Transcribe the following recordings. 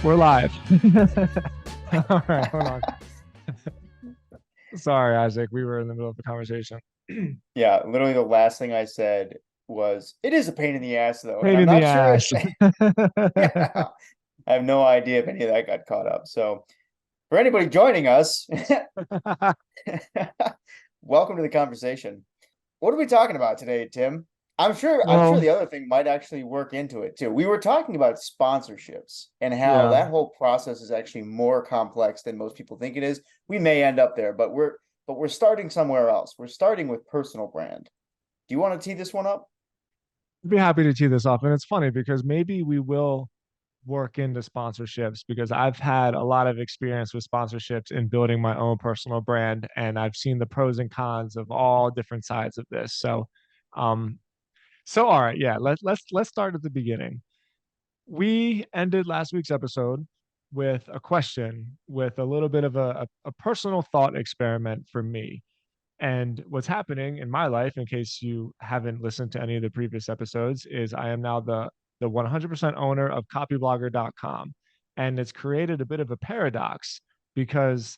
We're live. All right, hold on. Sorry, Isaac. We were in the middle of a conversation. Pain Yeah, literally the last thing I said was, it is a pain in the ass though. And I'm in the not sure ass. yeah, I have no idea if any of that got caught up. So for anybody joining us, welcome to the conversation. What are we talking about today, Tim? I'm sure Well, the other thing might actually work into it too. We were talking about sponsorships and how yeah. that whole process is actually more complex than most people think it is. We may end up there, but we're starting somewhere else. We're starting with personal brand. Do you want to tee this one up? I'd be happy to tee this off. And it's funny because maybe we will work into sponsorships because I've had a lot of experience with sponsorships in building my own personal brand, and I've seen the pros and cons of all different sides of this. Um, so all right, yeah, let's start at the beginning. We ended last week's episode with a question with a little bit of a personal thought experiment for me. And what's happening in my life, in case you haven't listened to any of the previous episodes, is I am now the 100% owner of copyblogger.com. And it's created a bit of a paradox because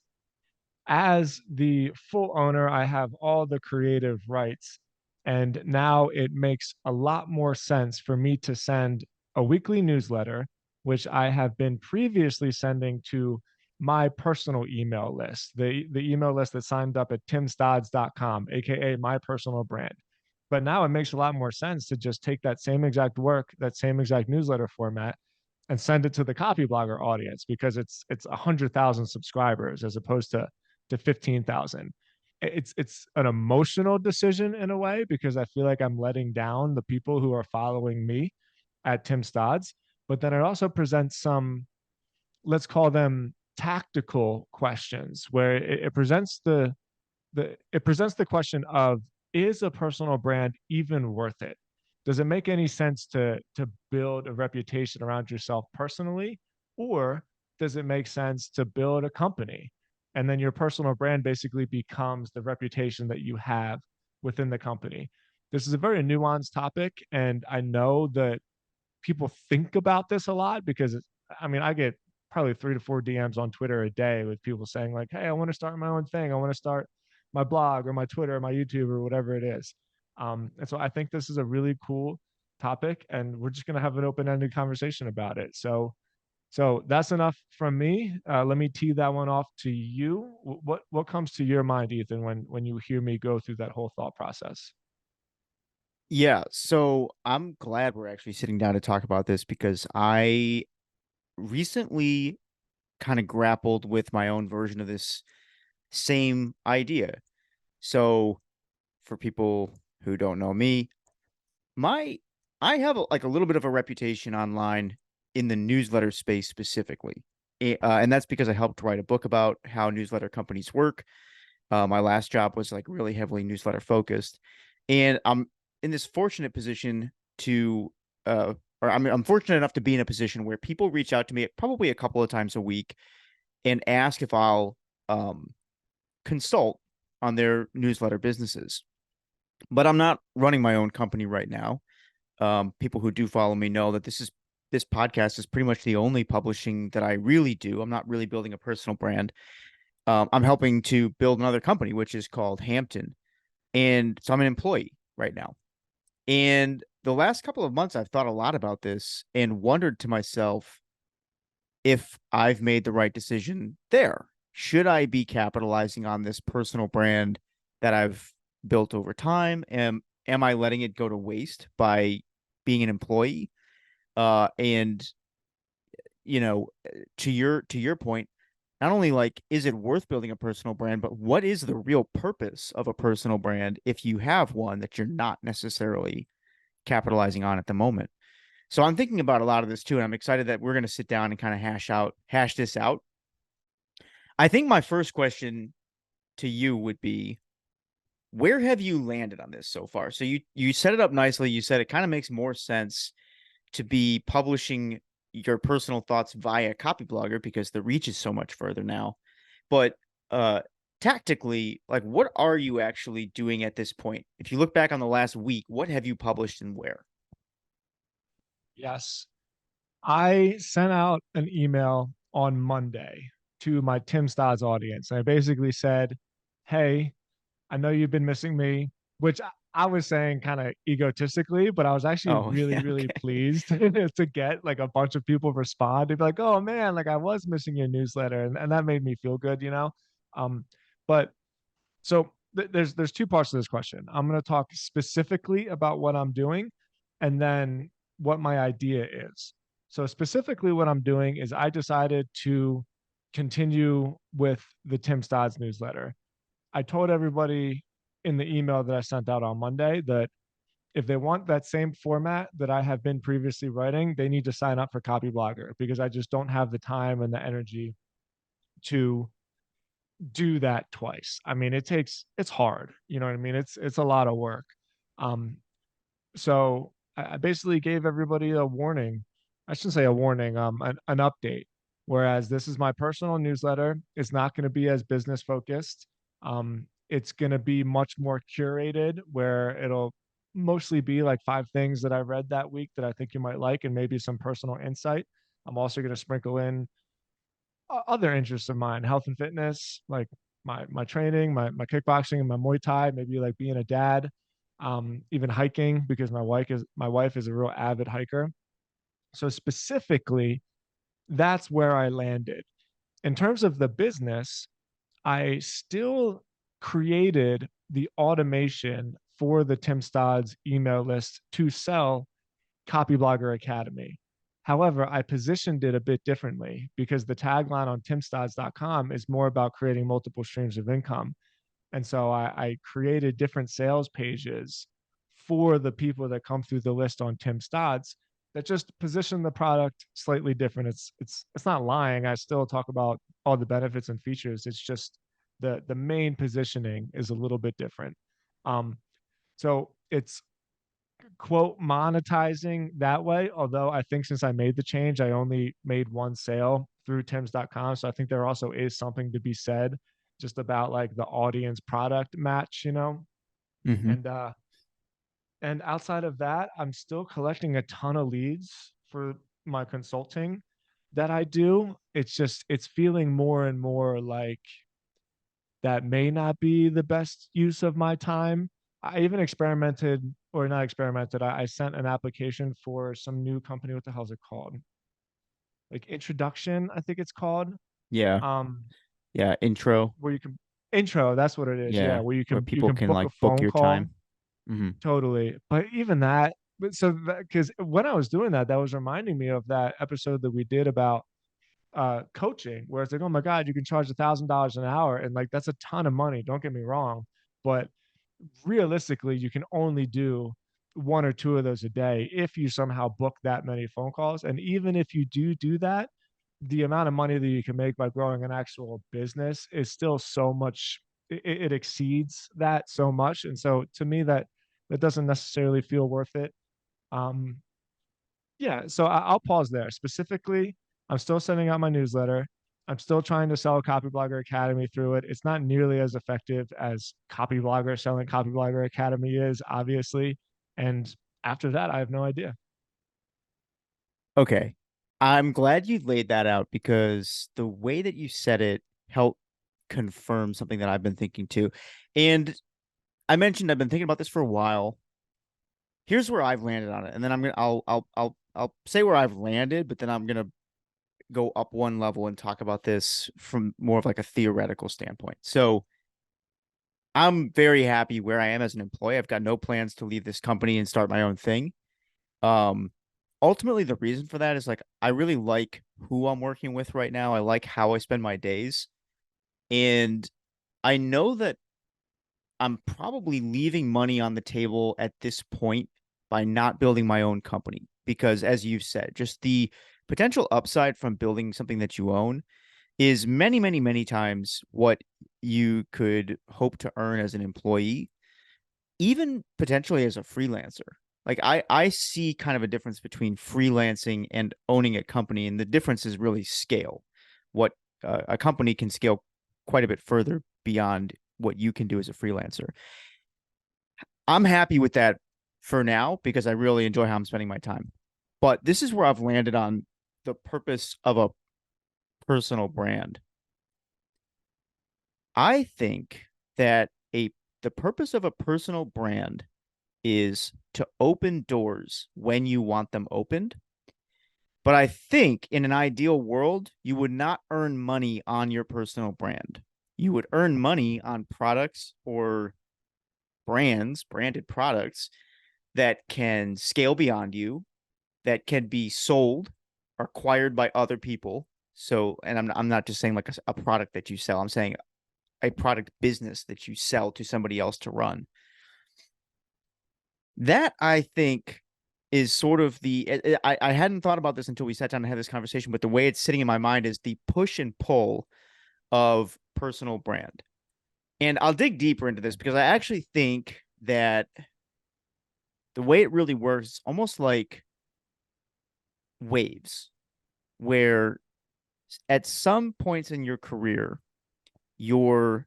as the full owner, I have all the creative rights. And now it makes a lot more sense for me to send a weekly newsletter, which I have been previously sending to my personal email list, the email list that signed up at timstodds.com, aka my personal brand. But now it makes a lot more sense to just take that same exact work, that same exact newsletter format, and send it to the copy blogger audience because it's 100,000 subscribers as opposed to 15,000. It's an emotional decision in a way because I feel like I'm letting down the people who are following me at Tim Stodds, but then it also presents some, let's call them tactical questions where it presents the question of, is a personal brand even worth it? Does it make any sense to build a reputation around yourself personally, or does it make sense to build a company and then your personal brand basically becomes the reputation that you have within the company? This is a very nuanced topic, and I know that people think about this a lot because I mean, I get probably 3 to 4 DMs on Twitter a day with people saying like, "Hey, I want to start my own thing. I want to start my blog or my Twitter or my YouTube or whatever it is." And so I think this is a really cool topic, and we're just going to have an open-ended conversation about it. So that's enough from me. Let me tee that one off to you. What comes to your mind, Ethan, when you hear me go through that whole thought process? Yeah, so I'm glad we're actually sitting down to talk about this because I recently kind of grappled with my own version of this same idea. So for people who don't know me, my I have like a little bit of a reputation online in the newsletter space specifically. And that's because I helped write a book about how newsletter companies work. My last job was like really heavily newsletter focused, and I'm in this fortunate position to, or I'm fortunate enough to be in a position where people reach out to me probably a couple of times a week and ask if I'll um, consult on their newsletter businesses. But I'm not running my own company right now. People who do follow me know that this podcast is pretty much the only publishing that I really do. I'm not really building a personal brand. I'm helping to build another company, which is called Hampton. And so I'm an employee right now. And the last couple of months, I've thought a lot about this and wondered to myself if I've made the right decision there. Should I be capitalizing on this personal brand that I've built over time? Am I letting it go to waste by being an employee? And you know, to your point, not only like is it worth building a personal brand, but what is the real purpose of a personal brand if you have one that you're not necessarily capitalizing on at the moment? So I'm thinking about a lot of this too, and I'm excited that we're going to sit down and kind of hash this out. I think my first question to you would be, where have you landed on this so far? So you set it up nicely. You said it kind of makes more sense to be publishing your personal thoughts via Copyblogger because the reach is so much further now. But uh tactically, like what are you actually doing at this point? If you look back on the last week, what have you published and where? Yes. I sent out an email on Monday to my Tim Stodds audience. And I basically said, hey, I know you've been missing me, which I was saying kind of egotistically, but I was actually Oh, really, yeah, really okay. pleased to get like a bunch of people respond. They'd be like, oh man, like I was missing your newsletter. And that made me feel good, you know? Um, but so there's two parts to this question. I'm going to talk specifically about what I'm doing and then what my idea is. So specifically what I'm doing is I decided to continue with the Tim Stodds newsletter. I told everybody in the email that I sent out on Monday that if they want that same format that I have been previously writing, they need to sign up for Copyblogger because I just don't have the time and the energy to do that twice. I mean, it's hard, you know what I mean? It's a lot of work. Um, so I basically gave everybody a warning. I shouldn't say a warning, an update. Whereas this is my personal newsletter. It's not going to be as business focused. It's going to be much more curated, where it'll mostly be like 5 things that I read that week that I think you might like, and maybe some personal insight. I'm also going to sprinkle in other interests of mine, health and fitness, like my training, my kickboxing and my Muay Thai, maybe like being a dad, even hiking because my wife is a real avid hiker. So specifically, that's where I landed. In terms of the business, I still created the automation for the Tim Stodds email list to sell Copyblogger Academy. However, I positioned it a bit differently because the tagline on timstodds.com is more about creating multiple streams of income. And so I created different sales pages for the people that come through the list on Tim Stodds that just position the product slightly different. It's not lying. I still talk about all the benefits and features. It's just the main positioning is a little bit different. Um, so it's quote monetizing that way. Although I think since I made the change, I only made one sale through Tim's.com. So I think there also is something to be said just about like the audience product match, you know? Hmm. And outside of that, I'm still collecting a ton of leads for my consulting that I do. It's feeling more and more like that may not be the best use of my time. I even experimented, or not experimented, I sent an application for some new company. What the hell is it called? Like Introduction, I think it's called. Yeah. Um, Yeah. Intro. where you can intro, that's what it is. Yeah, Yeah. where you Where can you people can can book like a book phone your call. time. Hmm. Totally. But even that, but so that because when I was doing that, that was reminding me of that episode that we did about coaching, where it's like, oh my God, you can charge $1,000 an hour. And like that's a ton of money. Don't get me wrong. But realistically, you can only do one or two of those a day if you somehow book that many phone calls. And even if you do that, the amount of money that you can make by growing an actual business is still so much. It exceeds that so much, and so to me, that doesn't necessarily feel worth it. Um, yeah, so I'll pause there. Specifically, I'm still sending out my newsletter. I'm still trying to sell Copyblogger Academy through it. It's not nearly as effective as Copyblogger selling Copyblogger Academy is, obviously. And after that, I have no idea. Okay. I'm glad you laid that out because the way that you said it helped confirm something that I've been thinking too. And I mentioned I've been thinking about this for a while. Here's where I've landed on it, and then I'll say where I've landed, but then I'm gonna go up one level and talk about this from more of like a theoretical standpoint. So I'm very happy where I am as an employee. I've got no plans to leave this company and start my own thing. Um, Ultimately, the reason for that is like I really like who I'm working with right now. I like how I spend my days, and I know that I'm probably leaving money on the table at this point by not building my own company because, as you've said, just the potential upside from building something that you own is many, many, many times what you could hope to earn as an employee, even potentially as a freelancer. Like I see kind of a difference between freelancing and owning a company, and the difference is really scale. What a company can scale quite a bit further beyond what you can do as a freelancer. I'm happy with that for now because I really enjoy how I'm spending my time. But this is where I've landed on the purpose of a personal brand. I think that a the purpose of a personal brand is to open doors when you want them opened. But I think in an ideal world, you would not earn money on your personal brand. You would earn money on products or brands, branded products that can scale beyond you, that can be sold, acquired by other people. So, and I'm not just saying like a product that you sell. I'm saying a product business that you sell to somebody else to run. That I think is sort of I hadn't thought about this until we sat down and had this conversation, but the way it's sitting in my mind is the push and pull of personal brand. And I'll dig deeper into this because I actually think that the way it really works is almost like waves, where at some points in your career, you're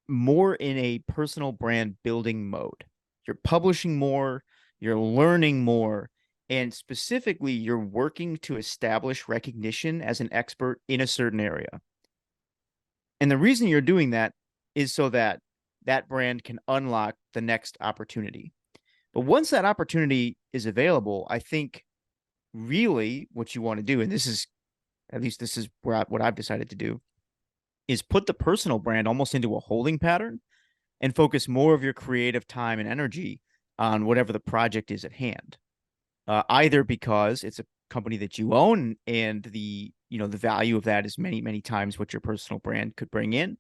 more in a personal brand building mode. You're publishing more, you're learning more, and specifically, you're working to establish recognition as an expert in a certain area. And the reason you're doing that is so that that brand can unlock the next opportunity. But once that opportunity is available, I think really what you want to do, and this is at least this is what I've decided to do, is put the personal brand almost into a holding pattern and focus more of your creative time and energy on whatever the project is at hand. Either because it's a company that you own and the value of that is many times what your personal brand could bring in,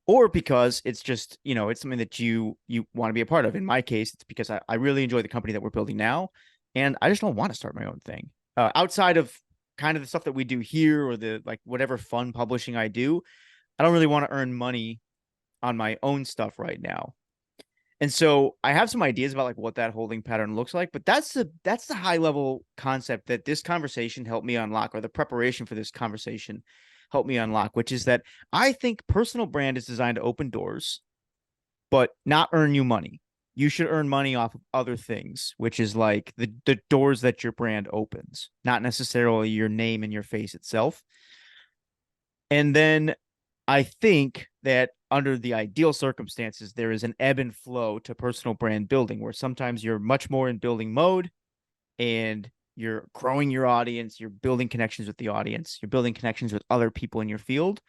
or because it's just it's something that you want to be a part of. In my case, it's because I really enjoy the company that we're building now, and I just don't want to start my own thing outside of kind of the stuff that we do here or the like whatever fun publishing I do. I don't really want to earn money on my own stuff right now. And so I have some ideas about like what that holding pattern looks like, but that's the high level concept that this conversation helped me unlock, or the preparation for this conversation helped me unlock, which is that I think personal brand is designed to open doors, but not earn you money. You should earn money off of other things, which is like the doors that your brand opens, not necessarily your name and your face itself. And then I think that under the ideal circumstances, there is an ebb and flow to personal brand building where sometimes you're much more in building mode and you're growing your audience, you're building connections with the audience, you're building connections with other people in your field.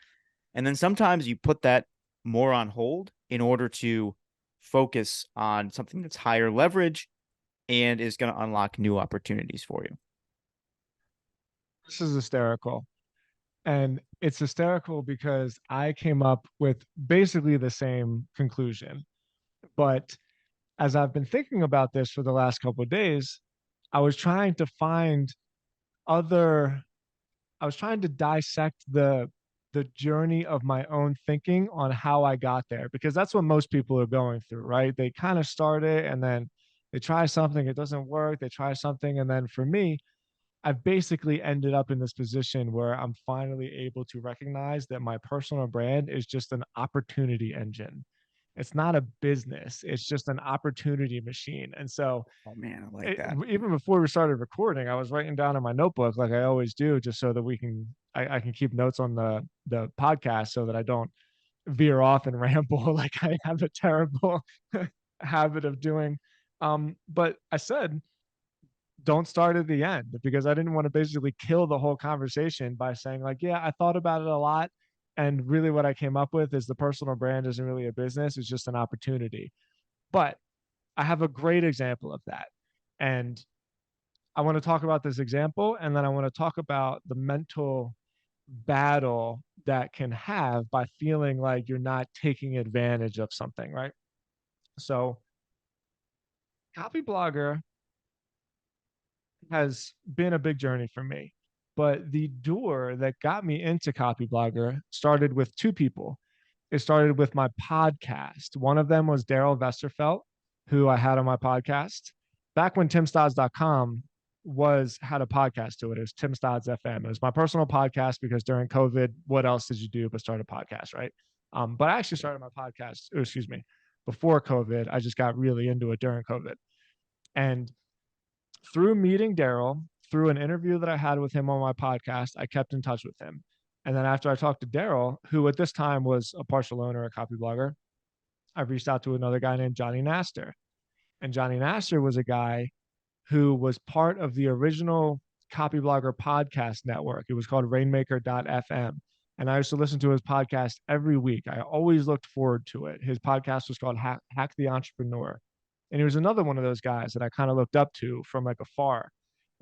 And then sometimes you put that more on hold in order to focus on something that's higher leverage and is going to unlock new opportunities for you. This is hysterical. And it's hysterical because I came up with basically the same conclusion. But as I've been thinking about this for the last couple of days, I was trying to find other, I was trying to dissect the journey of my own thinking on how I got there, because that's what most people are going through, right? They kind of start it and then they try something, it doesn't work, they try something, and then for me, I've basically ended up in this position where I'm finally able to recognize that my personal brand is just an opportunity engine. It's not a business, it's just an opportunity machine. And so, Oh man, I like that. even before we started recording, I was writing down in my notebook, like I always do, just so that I can keep notes on the podcast so that I don't veer off and ramble like I have a terrible habit of doing. But I said, don't start at the end, because I didn't want to basically kill the whole conversation by saying like, yeah, I thought about it a lot. And really what I came up with is the personal brand isn't really a business. It's just an opportunity. But I have a great example of that. And I want to talk about this example. And then I want to talk about the mental battle that can have by feeling like you're not taking advantage of something, right? So Copyblogger has been a big journey for me. But the door that got me into Copyblogger started with two people. It started with my podcast. One of them was Daryl Vesterfelt, who I had on my podcast back when timstodds.com had a podcast to it. It was Tim Stodds FM. It was my personal podcast because during COVID, what else did you do but start a podcast, right? But I actually started my podcast, excuse me, before COVID. I just got really into it during COVID. And through meeting Daryl, through an interview that I had with him on my podcast, I kept in touch with him. And then after I talked to Daryl, who at this time was a partial owner of Copyblogger, I reached out to another guy named Johnny Nastor. And Johnny Nastor was a guy who was part of the original Copyblogger podcast network. It was called Rainmaker.fm. And I used to listen to his podcast every week. I always looked forward to it. His podcast was called Hack the Entrepreneur. And he was another one of those guys that I kind of looked up to from like afar.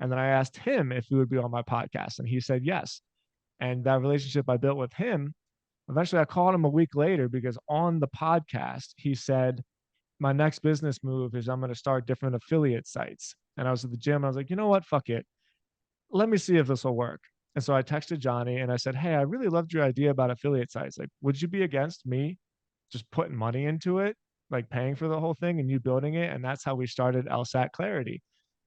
And then I asked him if he would be on my podcast, and he said yes. And that relationship I built with him, eventually I called him a week later because on the podcast, he said, my next business move is I'm going to start different affiliate sites. And I was at the gym. I was like, you know what? Fuck it. Let me see if this will work. And so I texted Johnny and I said, hey, I really loved your idea about affiliate sites. Like, would you be against me just putting money into it, like paying for the whole thing and you building it? And that's how we started LSAT Clarity.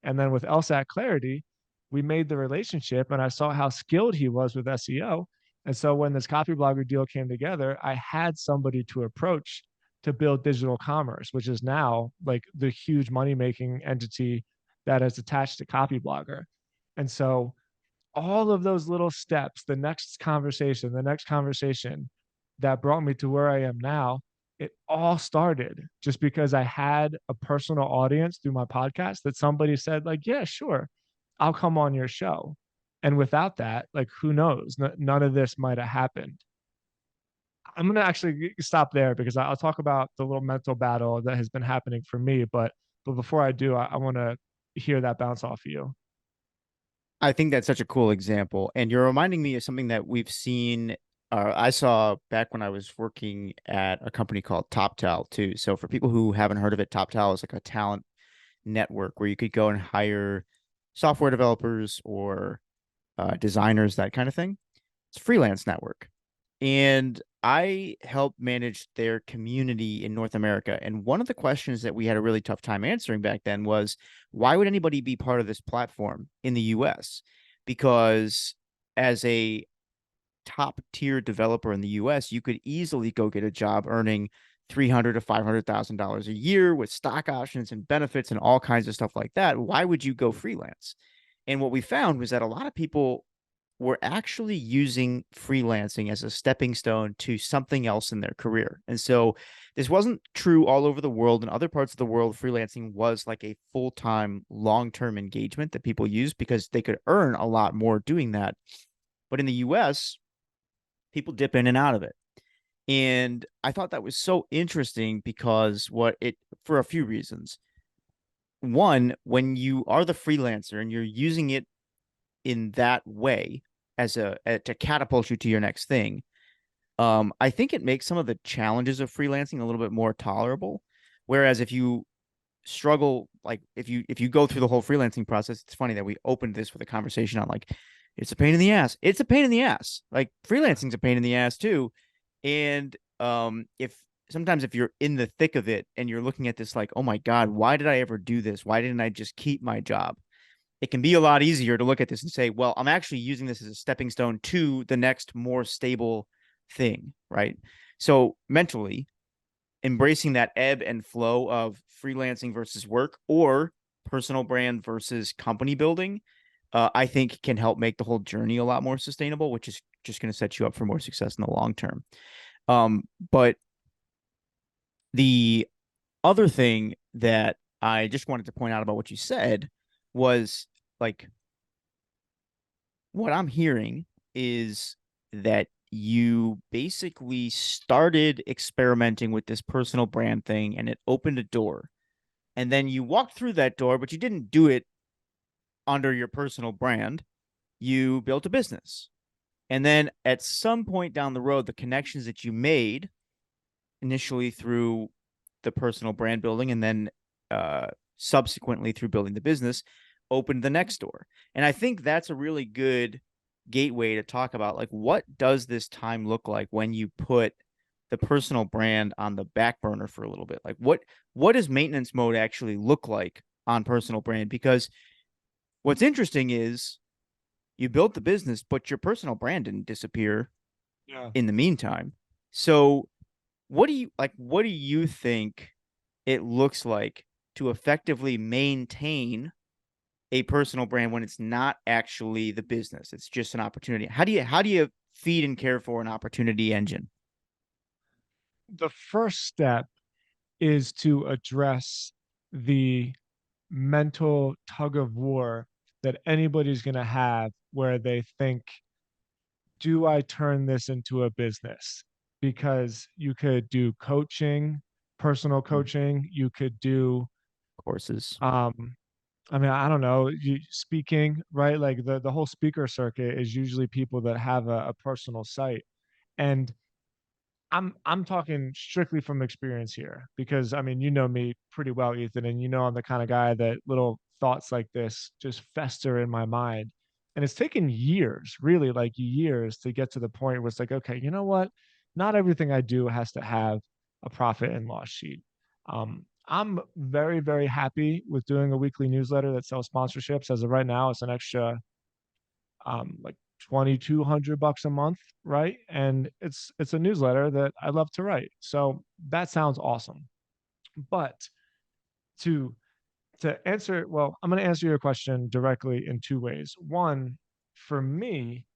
And then with LSAT Clarity, we made the relationship and I saw how skilled he was with SEO. And so when this Copyblogger deal came together, I had somebody to approach to build digital commerce, which is now like the huge money making entity that is attached to Copyblogger. And so all of those little steps, the next conversation that brought me to where I am now, it all started just because I had a personal audience through my podcast that somebody said, like, yeah, sure, I'll come on your show. And without that, like, who knows? None of this might have happened. I'm going to actually stop there because I'll talk about the little mental battle that has been happening for me. But before I do, I want to hear that bounce off of you. I think that's such a cool example. And you're reminding me of something that we've seen. I saw back when I was working at a company called TopTal too. So for people who haven't heard of it, TopTal is like a talent network where you could go and hire software developers or designers, that kind of thing. It's a freelance network. And I helped manage their community in North America. And one of the questions that we had a really tough time answering back then was, why would anybody be part of this platform in the US? Because as a top tier developer in the US, you could easily go get a job earning $300,000 to $500,000 a year with stock options and benefits and all kinds of stuff like that. Why would you go freelance? And what we found was that a lot of people were actually using freelancing as a stepping stone to something else in their career. And so this wasn't true all over the world. In other parts of the world, freelancing was like a full-time, long-term engagement that people used because they could earn a lot more doing that. But in the US, people dip in and out of it. And I thought that was so interesting because for a few reasons. One, when you are the freelancer and you're using it in that way to catapult you to your next thing, I think it makes some of the challenges of freelancing a little bit more tolerable. Whereas if you struggle, like if you go through the whole freelancing process, it's funny that we opened this with a conversation on like, it's a pain in the ass. It's a pain in the ass. Like freelancing's a pain in the ass too. And if sometimes if you're in the thick of it and you're looking at this like, oh my God, why did I ever do this? Why didn't I just keep my job? It can be a lot easier to look at this and say, well, I'm actually using this as a stepping stone to the next more stable thing, right? So mentally embracing that ebb and flow of freelancing versus work or personal brand versus company building, I think can help make the whole journey a lot more sustainable, which is just going to set you up for more success in the long term. But the other thing that I just wanted to point out about what you said was like, what I'm hearing is that you basically started experimenting with this personal brand thing and it opened a door. And then you walked through that door, but you didn't do it under your personal brand. You built a business. And then at some point down the road, the connections that you made initially through the personal brand building and then subsequently through building the business opened the next door. And I think that's a really good gateway to talk about, like, what does this time look like when you put the personal brand on the back burner for a little bit? Like what does maintenance mode actually look like on personal brand? Because what's interesting is you built the business, but your personal brand didn't disappear Yeah. in the meantime. So what do you think it looks like to effectively maintain a personal brand when it's not actually the business? It's just an opportunity. How do you feed and care for an opportunity engine? The first step is to address the mental tug of war that anybody's going to have where they think, do I turn this into a business? Because you could do coaching, personal coaching, you could do Courses. um I mean, I don't know, speaking, right? Like the whole speaker circuit is usually people that have a personal site. And I'm talking strictly from experience here because I mean, you know me pretty well, Ethan, and you know I'm the kind of guy that little thoughts like this just fester in my mind. And it's taken years, really like years to get to the point where it's like, okay, you know what? Not everything I do has to have a profit and loss sheet. I'm very, very happy with doing a weekly newsletter that sells sponsorships. As of right now, it's an extra like 2200 bucks a month, right? And it's a newsletter that I love to write. So that sounds awesome. But to answer, well, I'm going to answer your question directly in two ways. One, for me,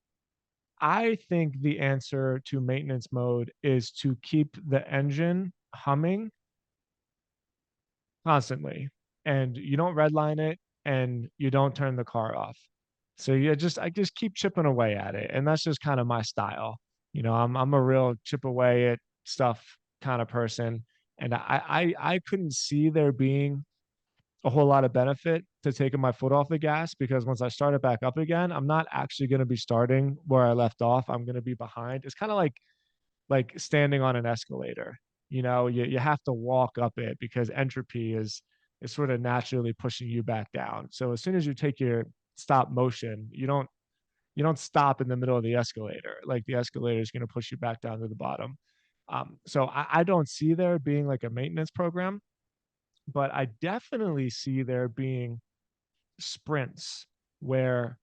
I think the answer to maintenance mode is to keep the engine humming constantly, and you don't redline it, and you don't turn the car off. So I just keep chipping away at it, and that's just kind of my style. You know, I'm a real chip away at stuff kind of person, and I couldn't see there being a whole lot of benefit to taking my foot off the gas, because once I start it back up again, I'm not actually going to be starting where I left off. I'm going to be behind. It's kind of like standing on an escalator. You know, you have to walk up it because entropy is sort of naturally pushing you back down. So as soon as you take your stop motion, you don't stop in the middle of the escalator. Like the escalator is going to push you back down to the bottom. So I don't see there being like a maintenance program, but I definitely see there being sprints where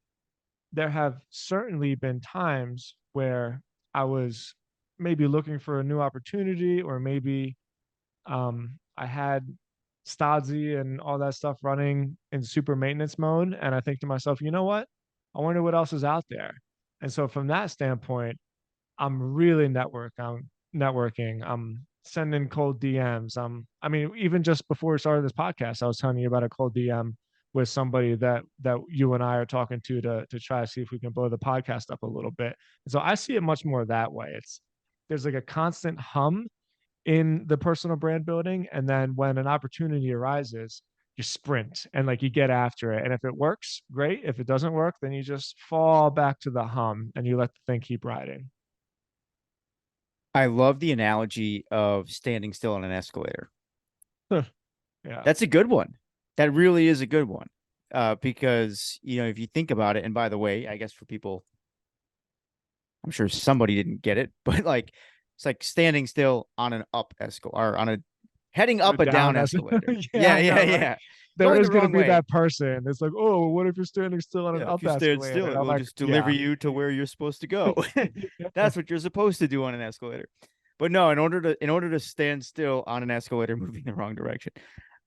there have certainly been times where I was maybe looking for a new opportunity, or maybe I had Stodzy and all that stuff running in super maintenance mode. And I think to myself, you know what? I wonder what else is out there. And so from that standpoint, I'm really networking. I'm sending cold DMs. I mean, even just before we started this podcast, I was telling you about a cold DM with somebody that you and I are talking to try to see if we can blow the podcast up a little bit. And so I see it much more that way. It's there's like a constant hum in the personal brand building, and then when an opportunity arises, you sprint and like you get after it. And if it works, great. If it doesn't work, then you just fall back to the hum and you let the thing keep riding. I love the analogy of standing still on an escalator. Yeah. That's a good one. That really is a good one. Because, if you think about it, and by the way, I guess for people, I'm sure somebody didn't get it, but like it's like standing still on an up escalator or on a heading On a up a down down as escalator. yeah, Yeah, I yeah, know, right? yeah. There Going is the going to wrong be way. that person. It's like, oh, what if you're standing still on an Yeah, if up you stand escalator? still, And it I'm will like, just deliver yeah. you to where you're supposed to go. Yeah. That's what you're supposed to do on an escalator. But no, in order to stand still on an escalator moving the wrong direction.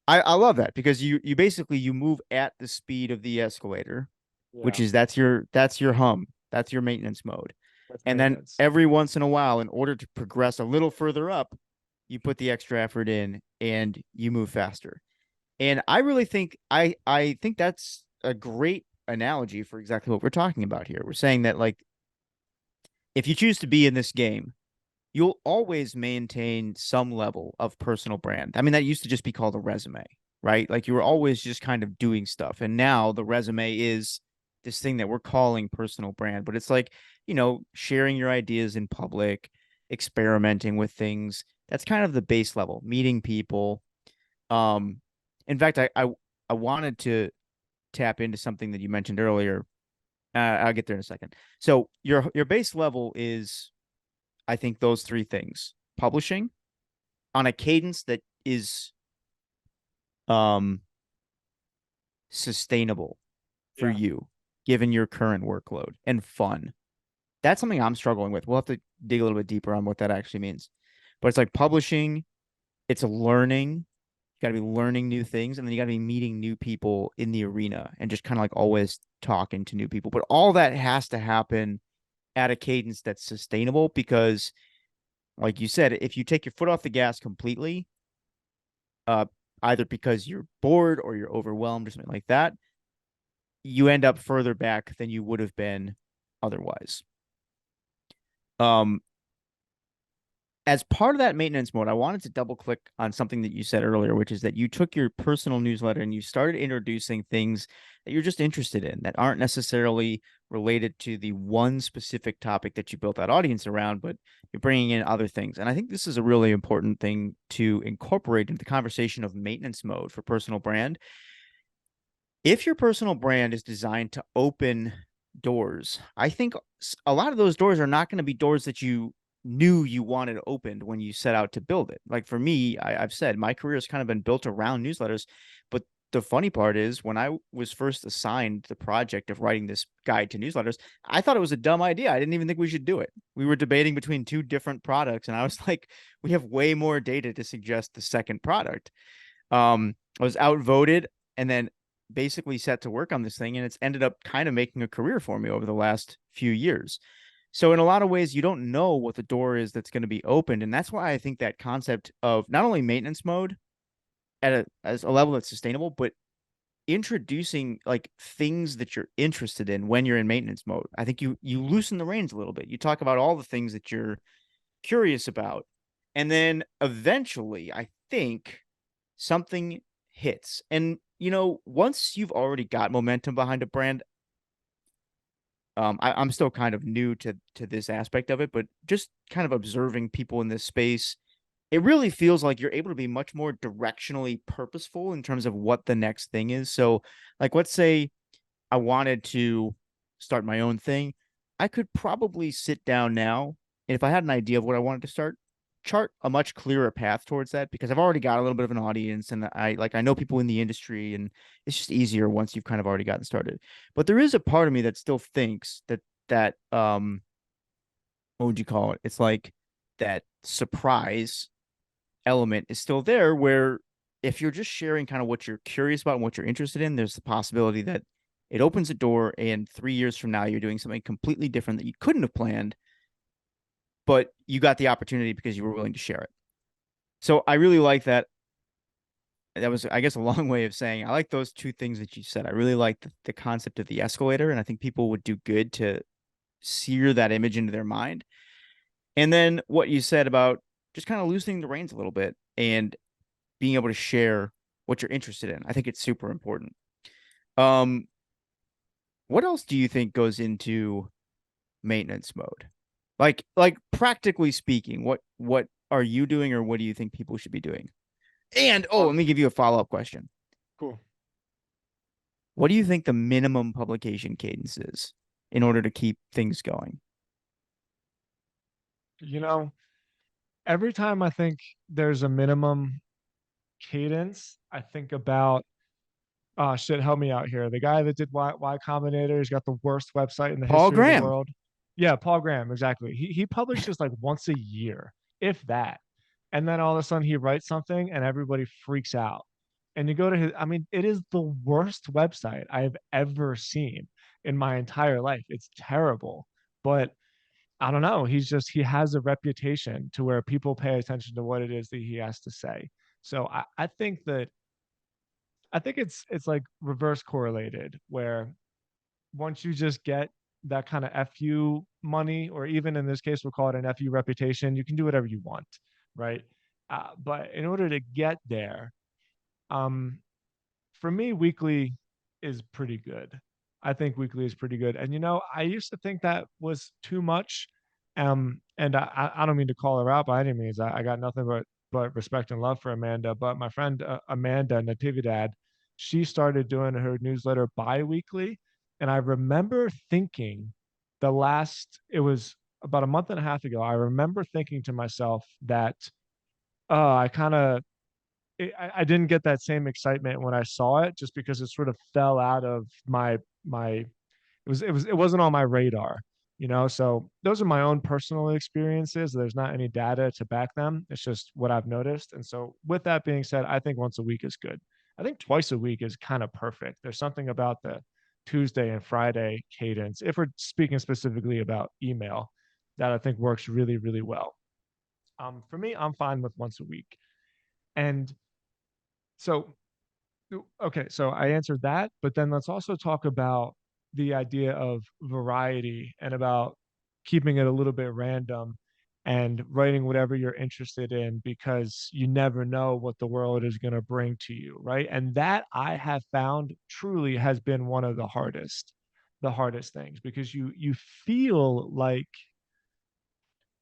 I love that because you basically you move at the speed of the escalator, which Yeah, is that's your hum. That's your maintenance mode. that's And then maintenance. every once in a while, in order to progress a little further up, you put the extra effort in and you move faster. And I really think I think that's a great analogy for exactly what we're talking about here. We're saying that like if you choose to be in this game, you'll always maintain some level of personal brand. I mean, that used to just be called a resume, right? Like you were always just kind of doing stuff. And now the resume is this thing that we're calling personal brand, but it's like, sharing your ideas in public, experimenting with things. That's kind of the base level, meeting people. Um, in fact, I wanted to tap into something that you mentioned earlier. I'll get there in a second. So your base level is, I think, those three things: publishing on a cadence that is um sustainable for Yeah. you, given your current workload, and fun. That's something I'm struggling with. We'll have to dig a little bit deeper on what that actually means. But it's like publishing, it's learning, You got to be learning new things, and then you got to be meeting new people in the arena and just kind of like always talking to new people. But all that has to happen at a cadence that's sustainable because, like you said, if you take your foot off the gas completely, uh, either because you're bored or you're overwhelmed or something like that, you end up further back than you would have been otherwise. Um, as part of that maintenance mode, I wanted to double click on something that you said earlier, which is that you took your personal newsletter and you started introducing things that you're just interested in that aren't necessarily related to the one specific topic that you built that audience around, but you're bringing in other things. And I think this is a really important thing to incorporate into the conversation of maintenance mode for personal brand. If your personal brand is designed to open doors, I think a lot of those doors are not going to be doors that you knew you wanted opened when you set out to build it. Like for me, I've said my career has kind of been built around newsletters, but the funny part is when I was first assigned the project of writing this guide to newsletters, I thought it was a dumb idea. I didn't even think we should do it. We were debating between two different products, and I was like, we have way more data to suggest the second product. I was outvoted and then basically set to work on this thing, and it's ended up kind of making a career for me over the last few years. So in a lot of ways, you don't know what the door is that's going to be opened, and that's why I think that concept of not only maintenance mode as a level that's sustainable, but introducing like things that you're interested in when you're in maintenance mode. I think you loosen the reins a little bit. You talk about all the things that you're curious about, and then eventually, I think something hits. And once you've already got momentum behind a brand, I'm still kind of new to this aspect of it, but just kind of observing people in this space, it really feels like you're able to be much more directionally purposeful in terms of what the next thing is. So, like, let's say I wanted to start my own thing, I could probably sit down now, and if I had an idea of what I wanted to start, chart a much clearer path towards that because I've already got a little bit of an audience and I know people in the industry, and it's just easier once you've kind of already gotten started. But there is a part of me that still thinks that what would you call it? It's like that surprise element is still there where if you're just sharing kind of what you're curious about and what you're interested in, there's the possibility that it opens a door and 3 years from now you're doing something completely different that you couldn't have planned, but you got the opportunity because you were willing to share it. So I really like that. That was, I guess, a long way of saying I like those two things that you said. I really like the concept of the escalator, and I think people would do good to sear that image into their mind. And then what you said about just kind of loosening the reins a little bit and being able to share what you're interested in. I think it's super important. Um, what else do you think goes into maintenance mode? Like practically speaking, what are you doing or what do you think people should be doing? And let me give you a follow-up question. Cool. What do you think the minimum publication cadence is in order to keep things going? You know, every time I think there's a minimum cadence, I think about shit, help me out here. The guy that did Y Combinator, he's got the worst website in the Paul history of the Graham. world. Yeah, Paul Graham, exactly. He publishes like once a year, if that. And then all of a sudden he writes something and everybody freaks out. And you go to his, I mean, it is the worst website I've ever seen in my entire life. It's terrible. But I don't know. He has a reputation to where people pay attention to what it is that he has to say. So I think that I think it's like reverse correlated where once you just get that kind of FU money, or even in this case, we'll call it an FU reputation, you can do whatever you want, right? But in order to get there, um, for me, weekly is pretty good. I think weekly is pretty good. And I used to think that was too much. And I don't mean to call her out by any means. I got nothing but respect and love for Amanda. But my friend Amanda Natividad, she started doing her newsletter bi-weekly. And I remember thinking it was about a month and a half ago, I remember thinking to myself that I kind of I didn't get that same excitement when I saw it, just because it sort of fell out of my it wasn't on my radar. So those are my own personal experiences. There's not any data to back them. It's just what I've noticed. And so with that being said, I think once a week is good. I think twice a week is kind of perfect. There's something about the Tuesday and Friday cadence, if we're speaking specifically about email, that I think works really, really well. For me, I'm fine with once a week. And so okay, so I answered that, but then let's also talk about the idea of variety and about keeping it a little bit random and writing whatever you're interested in because you never know what the world is going to bring to you, right? And that I have found truly has been one of the hardest things because you feel like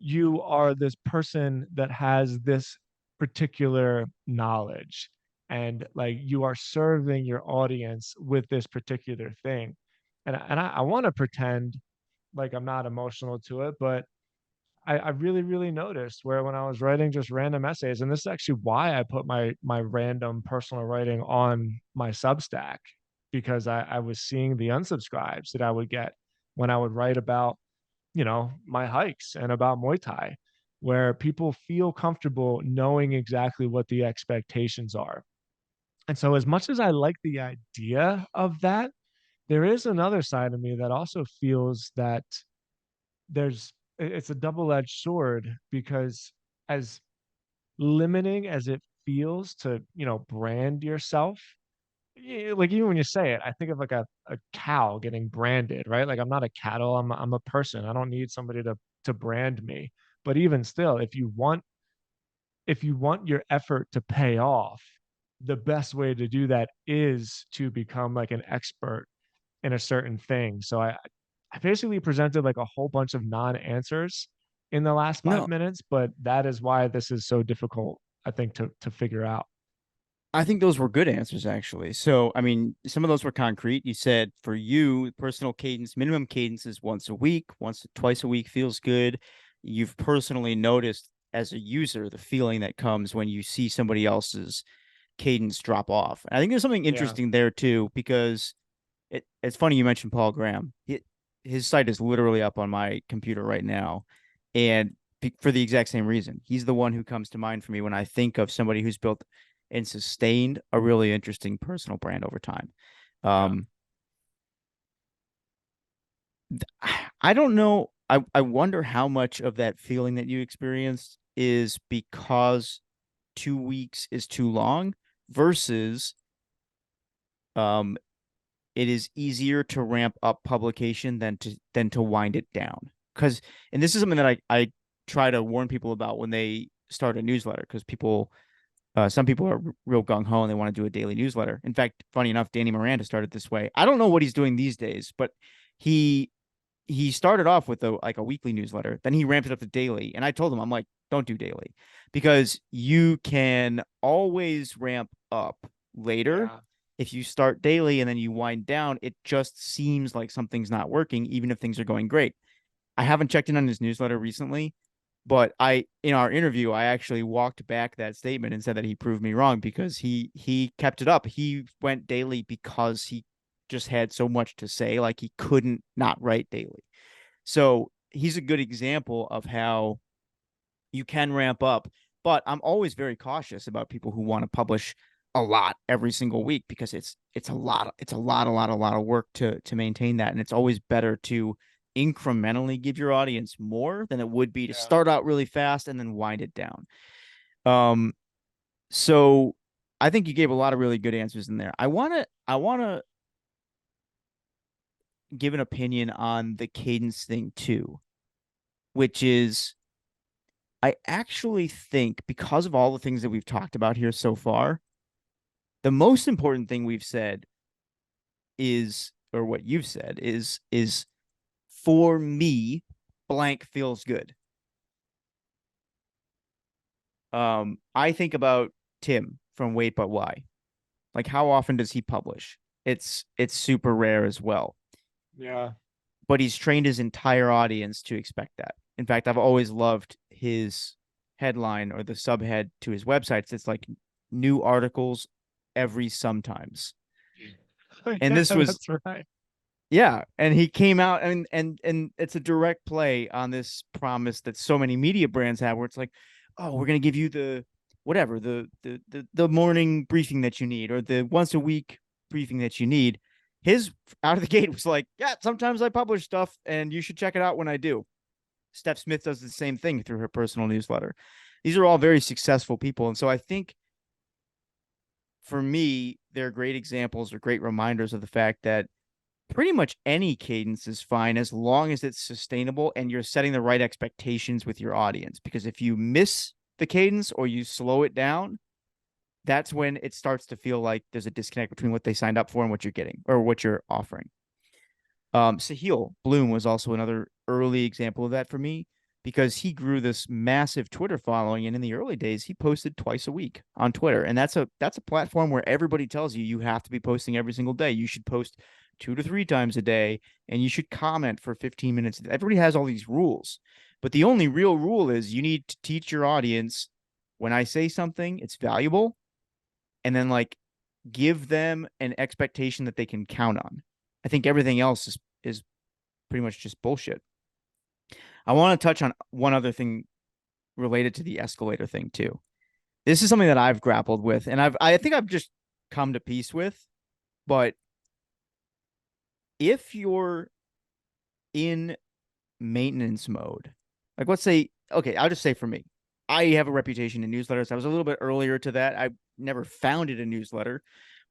you are this person that has this particular knowledge and like you are serving your audience with this particular thing and I want to pretend like I'm not emotional to it, but I really really noticed where when I was writing just random essays, and this is actually why I put my random personal writing on my Substack, because I was seeing the unsubscribes that I would get when I would write about my hikes and about Muay Thai, where people feel comfortable knowing exactly what the expectations are. And so, as much as I like the idea of that, there is another side of me that also feels that it's a double-edged sword because as limiting as it feels to, brand yourself, like even when you say it, I think of like a cow getting branded, right? Like I'm not a cattle, I'm a person. I don't need somebody to brand me. But even still, if you want your effort to pay off, the best way to do that is to become like an expert in a certain thing. So I basically presented like a whole bunch of non-answers in the last five No, minutes, but that is why this is so difficult, I think, to figure out. I think those were good answers, actually. So, I mean, some of those were concrete. You said for you, personal cadence, minimum cadence is once a week, twice a week feels good. You've personally noticed as a user the feeling that comes when you see somebody else's cadence drop off. And I think there's something Yeah. interesting there too, because it's funny you mentioned Paul Graham. His site is literally up on my computer right now, and for the exact same reason, he's the one who comes to mind for me when I think of somebody who's built and sustained a really interesting personal brand over time. Yeah. Um, I don't know. I wonder how much of that feeling that you experienced is because 2 weeks is too long versus um it is easier to ramp up publication than to wind it down. Because and this is something that I try to warn people about when they start a newsletter, because some people are real gung ho and they want to do a daily newsletter. In fact, funny enough, Danny Miranda started this way. I don't know what he's doing these days, but he he started off with a weekly newsletter. Then he ramped it up to daily. And I told him, I'm like, don't do daily because you can always ramp up later. Yeah. If you start daily and then you wind down, it just seems like something's not working, even if things are going great. I haven't checked in on his newsletter recently, but in our interview, I actually walked back that statement and said that he proved me wrong because he kept it up. He went daily because he just had so much to say, like he couldn't not write daily. So he's a good example of how you can ramp up, but I'm always very cautious about people who want to publish a lot every single week because it's a lot of work to maintain that, and it's always better to incrementally give your audience more than it would be to Yeah. start out really fast and then wind it down. Um, so I think you gave a lot of really good answers in there. I wanna give an opinion on the cadence thing too, which is I actually think because of all the things that we've talked about here so far, the most important thing we've said is, or what you've said is for me, blank feels good. I think about Tim from Wait But Why. Like how often does he publish? It's super rare as well. Yeah. But he's trained his entire audience to expect that. In fact, I've always loved his headline or the subhead to his websites. It's like new articles every sometimes. And Yeah, this was that's right. Yeah, and he came out and it's a direct play on this promise that so many media brands have, where it's like, oh, we're gonna give you the whatever the morning briefing that you need or the once a week briefing that you need. His out of the gate was like, yeah, sometimes I publish stuff and you should check it out when I do. Steph Smith does the same thing through her personal newsletter. These are all very successful people, and so I think for me, they're great examples or great reminders of the fact that pretty much any cadence is fine as long as it's sustainable and you're setting the right expectations with your audience. Because if you miss the cadence or you slow it down, that's when it starts to feel like there's a disconnect between what they signed up for and what you're getting or what you're offering. Sahil Bloom was also another early example of that for me because he grew this massive Twitter following, and in the early days, he posted twice a week on Twitter, and that's a platform where everybody tells you you have to be posting every single day. You should post 2 to 3 times a day, and you should comment for 15 minutes. Everybody has all these rules, but the only real rule is you need to teach your audience when I say something, it's valuable, and then like give them an expectation that they can count on. I think everything else is pretty much just bullshit. I want to touch on one other thing related to the escalator thing too. This is something that I've grappled with, and I think I've just come to peace with. But if you're in maintenance mode, like let's say, okay, I'll just say for me, I have a reputation in newsletters. I was a little bit earlier to that. I never founded a newsletter,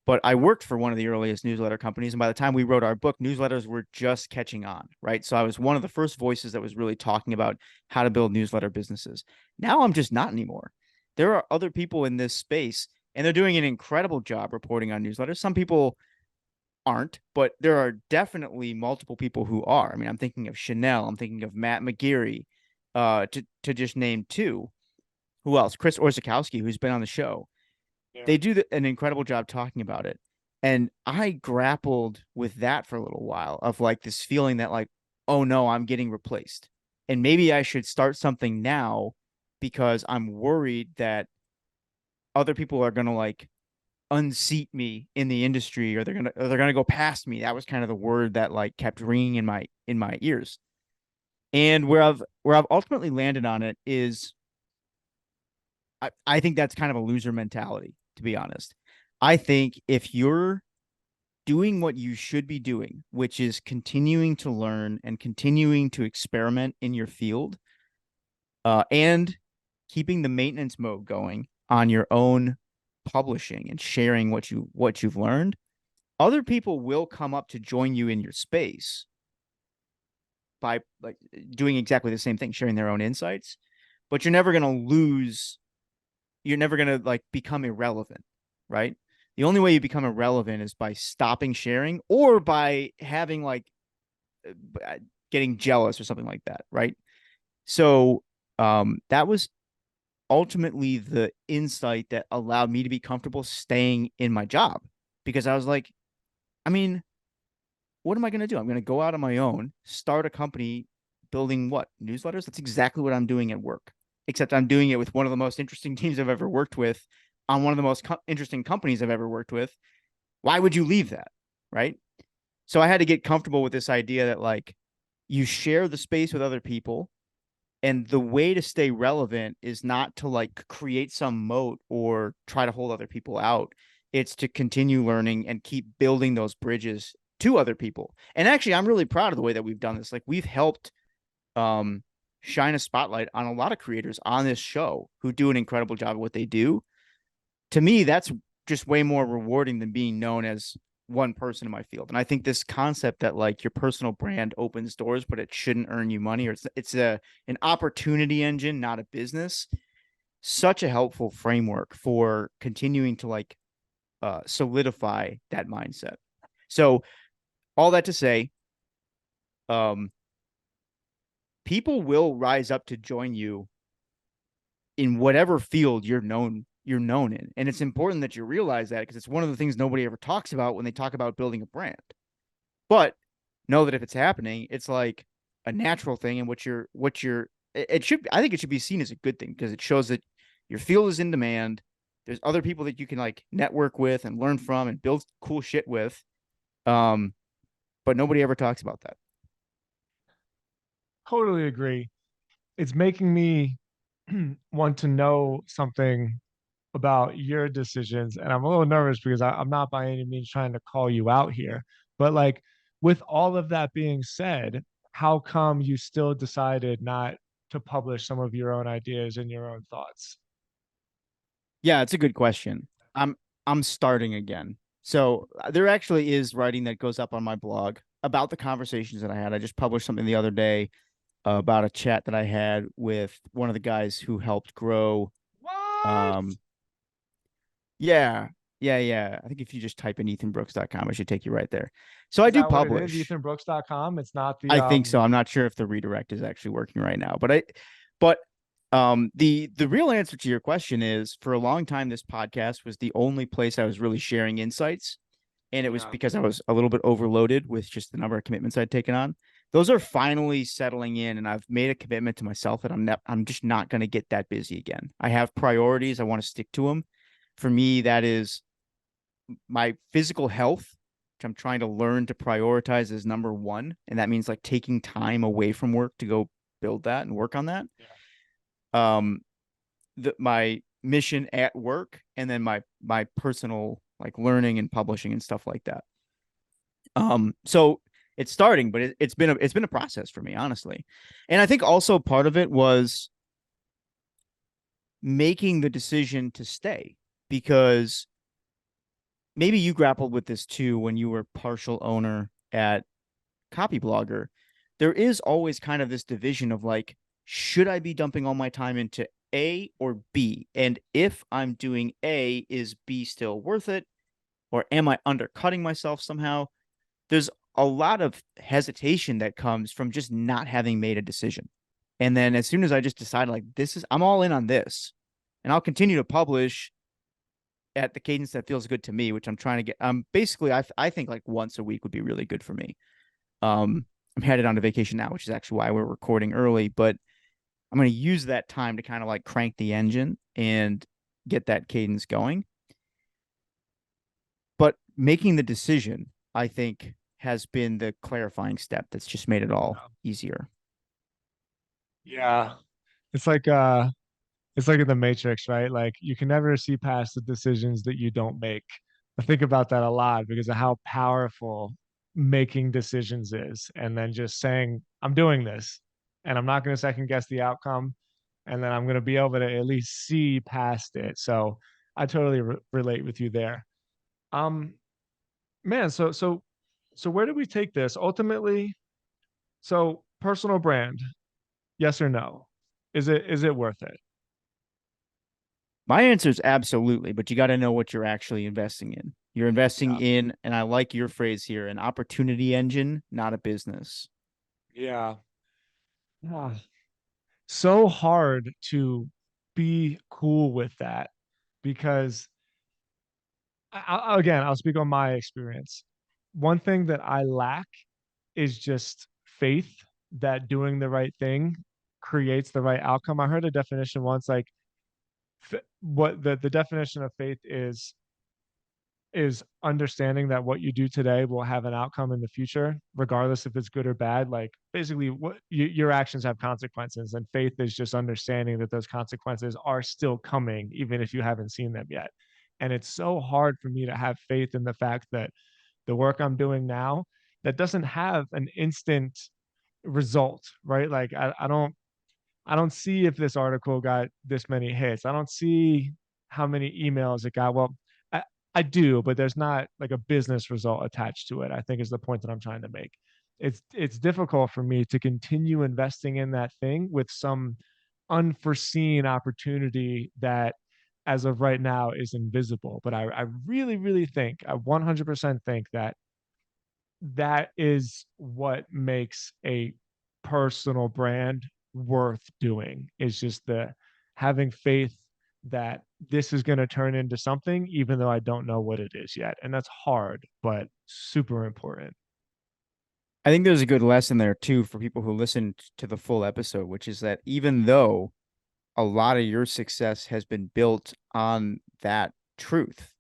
but I worked for one of the earliest newsletter companies. And by the time we wrote our book, newsletters were just catching on, right? So I was one of the first voices that was really talking about how to build newsletter businesses. Now I'm just not anymore. There are other people in this space, and they're doing an incredible job reporting on newsletters. Some people aren't, but there are definitely multiple people who are. I mean, I'm thinking of Chanel, I'm thinking of Matt McGeary, to just name two. Who else? Chris Orzakowski, who's been on the show. Yeah. They do an incredible job talking about it. And I grappled with that for a little while of like this feeling that like, oh no, I'm getting replaced. And maybe I should start something now because I'm worried that other people are going to like unseat me in the industry or they're going to go past me. That was kind of the word that like kept ringing in my ears. And where I've ultimately landed on it is I think that's kind of a loser mentality, to be honest. I think if you're doing what you should be doing, which is continuing to learn and continuing to experiment in your field, and keeping the maintenance mode going on your own publishing and sharing what you've learned, other people will come up to join you in your space by like doing exactly the same thing, sharing their own insights. But you're never going to like become irrelevant, right? The only way you become irrelevant is by stopping sharing or by having like getting jealous or something like that, right? So that was ultimately the insight that allowed me to be comfortable staying in my job because I was like, I mean, what am I going to do? I'm going to go out on my own, start a company building what? Newsletters? That's exactly what I'm doing at work, except I'm doing it with one of the most interesting teams I've ever worked with on one of the most interesting companies I've ever worked with. Why would you leave that? Right. So I had to get comfortable with this idea that like you share the space with other people. And the way to stay relevant is not to like create some moat or try to hold other people out. It's to continue learning and keep building those bridges to other people. And actually, I'm really proud of the way that we've done this. Like we've helped um, shine a spotlight on a lot of creators on this show who do an incredible job at what they do. To me, that's just way more rewarding than being known as one person in my field. And I think this concept that like your personal brand opens doors, but it shouldn't earn you money, or it's a an opportunity engine, not a business. Such a helpful framework for continuing to like solidify that mindset. So all that to say, um, people will rise up to join you in whatever field you're known in, and it's important that you realize that because it's one of the things nobody ever talks about when they talk about building a brand. But know that if it's happening, it's like a natural thing, and what you're it should I think it should be seen as a good thing because it shows that your field is in demand. There's other people that you can like network with and learn from and build cool shit with. Um, but nobody ever talks about that. Totally agree. It's making me want to know something about your decisions. And I'm a little nervous because I'm not by any means trying to call you out here. But like with all of that being said, how come you still decided not to publish some of your own ideas and your own thoughts? Yeah, it's a good question. I'm starting again. So there actually is writing that goes up on my blog about the conversations that I had. I just published something the other day about a chat that I had with one of the guys who helped grow. What? Um, yeah, yeah. I think if you just type in ethanbrooks.com, it should take you right there. So I Is do that what it is? publish. EthanBrooks.com. It's not the I think so. I'm not sure if the redirect is actually working right now, but the real answer to your question is for a long time this podcast was the only place I was really sharing insights, and it was yeah. because I was a little bit overloaded with just the number of commitments I'd taken on. Those are finally settling in, and I've made a commitment to myself that I'm just not going to get that busy again. I have priorities. I want to stick to them. For me, that is my physical health, which I'm trying to learn to prioritize as number one. And that means like taking time away from work to go build that and work on that. Yeah. Um, my mission at work, and then my personal like learning and publishing and stuff like that. So it's starting, but it's been a process for me, honestly. And I think also part of it was making the decision to stay, because maybe you grappled with this too when you were partial owner at Copyblogger. There is always kind of this division of like, should I be dumping all my time into A or B? And if I'm doing A, is B still worth it? Or am I undercutting myself somehow? There's a lot of hesitation that comes from just not having made a decision. And then as soon as I just decide like I'm all in on this, and I'll continue to publish at the cadence that feels good to me, which I'm trying to get. Basically, I think like once a week would be really good for me. I'm headed on to vacation now, which is actually why we're recording early. But I'm going to use that time to kind of like crank the engine and get that cadence going. But making the decision, I think, has been the clarifying step that's just made it all easier. Yeah. It's like it's like in the Matrix, right? Like you can never see past the decisions that you don't make. I think about that a lot because of how powerful making decisions is. And then just saying, I'm doing this and I'm not going to second guess the outcome. And then I'm going to be able to at least see past it. So I totally relate with you there. Um, man, so where do we take this? Ultimately, so personal brand, yes or no? Is it worth it? My answer is absolutely, but you got to know what you're actually investing in. You're investing Yeah. in, and I like your phrase here, an opportunity engine, not a business. Yeah. Yeah. So hard to be cool with that because again, I'll speak on my experience. One thing that I lack is just faith that doing the right thing creates the right outcome. I heard a definition once like what the definition of faith is understanding that what you do today will have an outcome in the future, regardless if it's good or bad. Like basically, your actions have consequences, and faith is just understanding that those consequences are still coming, even if you haven't seen them yet. And it's so hard for me to have faith in the fact that the work I'm doing now that doesn't have an instant result, right? Like I don't see if this article got this many hits. I don't see how many emails it got. Well, I, I do, but there's not like a business result attached to it, I think is the point that I'm trying to make. It's difficult for me to continue investing in that thing with some unforeseen opportunity that as of right now is invisible. But I really, really think, I 100% think that that is what makes a personal brand worth doing is just the having faith that this is going to turn into something even though I don't know what it is yet, and that's hard but super important. I think there's a good lesson there too for people who listened to the full episode, which is that even though a lot of your success has been built on that truth,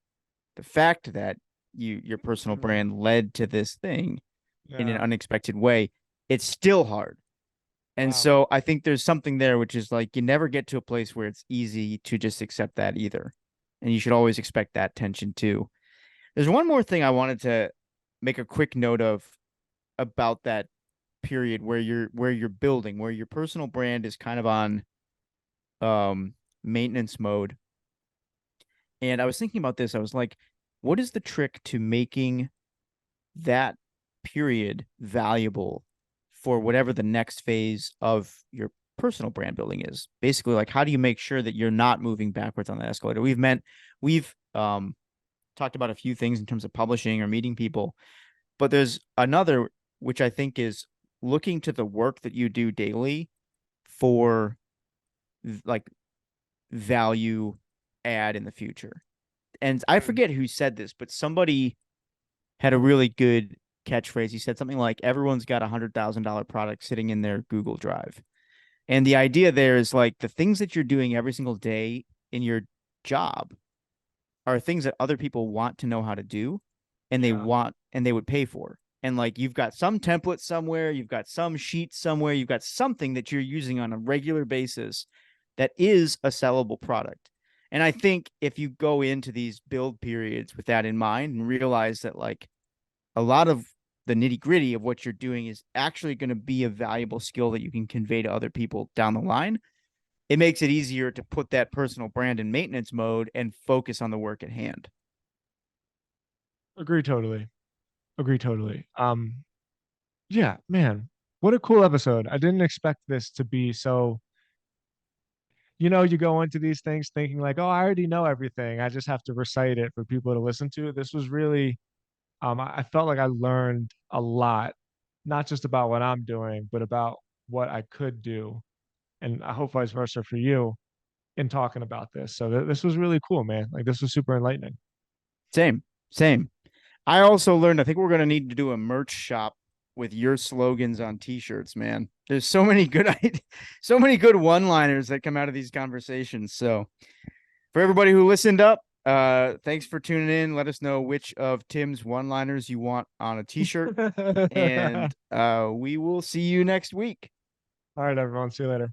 the fact that your personal Mhm. brand led to this thing in an Yeah. unexpected way, it's still hard. And Wow. so I think there's something there, which is like you never get to a place where it's easy to just accept that either. And you should always expect that tension too. There's one more thing I wanted to make a quick note of about that period where you're building, where your personal brand is kind of on maintenance mode. And I was thinking about this. I was like, what is the trick to making that period valuable for whatever the next phase of your personal brand building is? Basically, like how do you make sure that you're not moving backwards on the escalator? We've talked about a few things in terms of publishing or meeting people, but there's another which I think is looking to the work that you do daily for like value add in the future. And I Mm. forget who said this, but somebody had a really good catchphrase. He said something like, everyone's got $100,000 product sitting in their Google Drive. And the idea there is like the things that you're doing every single day in your job are things that other people want to know how to do and Yeah. they would pay for. And like you've got some template somewhere, you've got some sheet somewhere, you've got something that you're using on a regular basis that is a sellable product. And I think if you go into these build periods with that in mind and realize that like a lot of the nitty gritty of what you're doing is actually going to be a valuable skill that you can convey to other people down the line, it makes it easier to put that personal brand in maintenance mode and focus on the work at hand. Agree totally. Agree totally. Yeah, man. What a cool episode. I didn't expect this to be so, you go into these things thinking like, oh, I already know everything. I just have to recite it for people to listen to. This was really, I felt like I learned a lot, not just about what I'm doing, but about what I could do. And I hope vice versa for you in talking about this. So this was really cool, man. Like this was super enlightening. Same, same. I also learned, I think we're going to need to do a merch shop with your slogans on t-shirts, man. There's so many good, so many good one-liners that come out of these conversations. So for everybody who listened up, thanks for tuning in. Let us know which of Tim's one-liners you want on a t-shirt, All and we will see you next week. right, everyone. See you later.